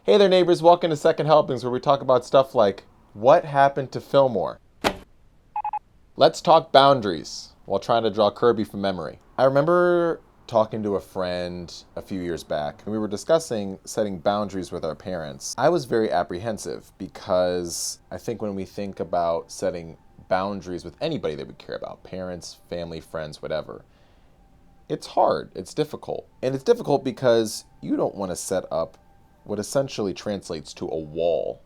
Hey there, neighbors. Welcome to Second Helpings, where we talk about stuff like what happened to Fillmore. Let's talk boundaries while trying to draw Kirby from memory. I remember talking to a friend a few years back, and we were discussing setting boundaries with our parents. I was very apprehensive because I think when we think about setting boundaries with anybody that we care about, parents, family, friends, whatever, it's hard, it's difficult. And it's difficult because you don't want to set up what essentially translates to a wall,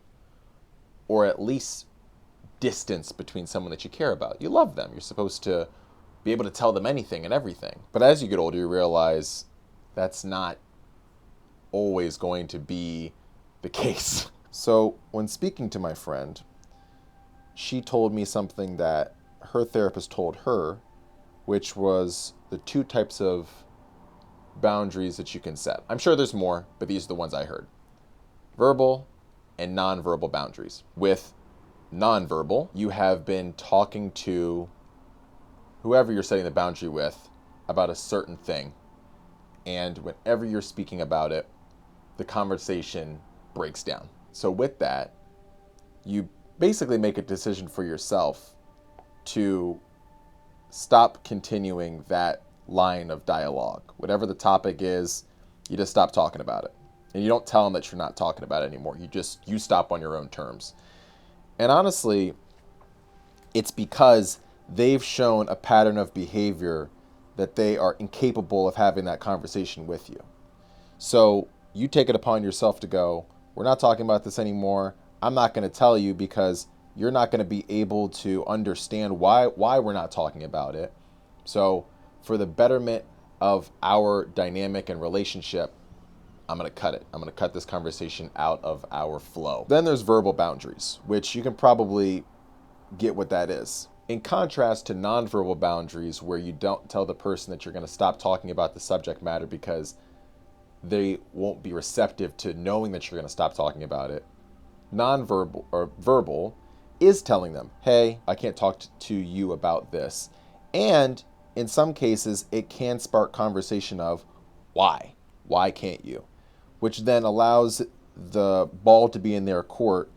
or at least distance between someone that you care about. You love them. You're supposed to be able to tell them anything and everything. But as you get older, you realize that's not always going to be the case. So when speaking to my friend, she told me something that her therapist told her, which was the two types of boundaries that you can set. I'm sure there's more, but these are the ones I heard. Verbal and nonverbal boundaries. With nonverbal, you have been talking to whoever you're setting the boundary with about a certain thing. And whenever you're speaking about it, the conversation breaks down. So with that, you basically make a decision for yourself to stop continuing that line of dialogue. Whatever the topic is, you just stop talking about it. And you don't tell them that you're not talking about it anymore. You stop on your own terms. And honestly, it's because they've shown a pattern of behavior that they are incapable of having that conversation with you. So you take it upon yourself to go, we're not talking about this anymore. I'm not going to tell you because you're not going to be able to understand why we're not talking about it. So for the betterment of our dynamic and relationship, I'm going to cut it. I'm going to cut this conversation out of our flow. Then there's verbal boundaries, which you can probably get what that is. In contrast to nonverbal boundaries, where you don't tell the person that you're going to stop talking about the subject matter because they won't be receptive to knowing that you're going to stop talking about it. Nonverbal or verbal is telling them, hey, I can't talk to you about this. And in some cases, it can spark conversation of why? Why can't you? Which then allows the ball to be in their court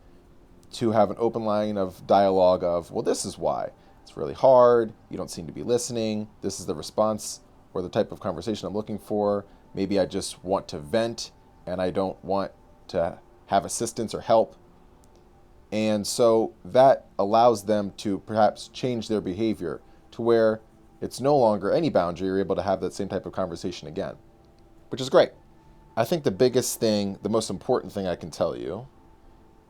to have an open line of dialogue of, well, this is why. It's really hard. You don't seem to be listening. This is the response or the type of conversation I'm looking for. Maybe I just want to vent and I don't want to have assistance or help. And so that allows them to perhaps change their behavior to where it's no longer any boundary. You're able to have that same type of conversation again, which is great. I think the biggest thing, the most important thing I can tell you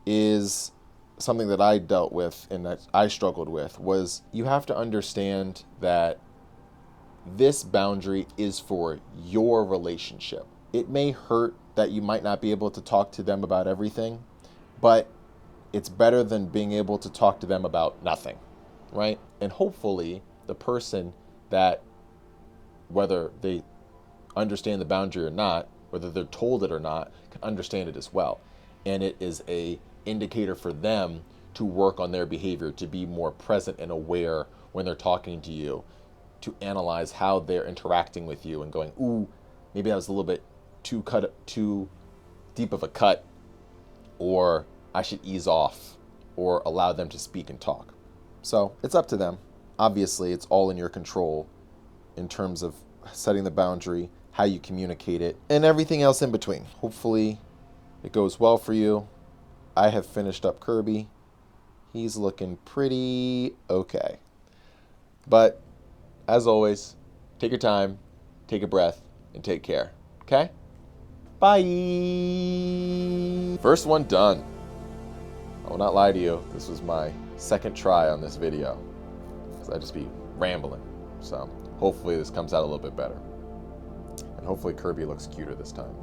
is something that I dealt with and that I struggled with was you have to understand that this boundary is for your relationship. It may hurt that you might not be able to talk to them about everything, but it's better than being able to talk to them about nothing, right? And hopefully the person that, whether they understand the boundary or not, whether they're told it or not, can understand it as well. And it is a indicator for them to work on their behavior, to be more present and aware when they're talking to you, to analyze how they're interacting with you and going, ooh, maybe that was a little bit too deep of a cut, or I should ease off, or allow them to speak and talk. So it's up to them. Obviously, it's all in your control in terms of setting the boundary, how you communicate it, and everything else in between. Hopefully, it goes well for you. I have finished up Kirby. He's looking pretty okay. But, as always, take your time, take a breath, and take care. Okay? Bye! First one done. I will not lie to you. This was my second try on this video, because I'd just be rambling. So, hopefully this comes out a little bit better. And hopefully Kirby looks cuter this time.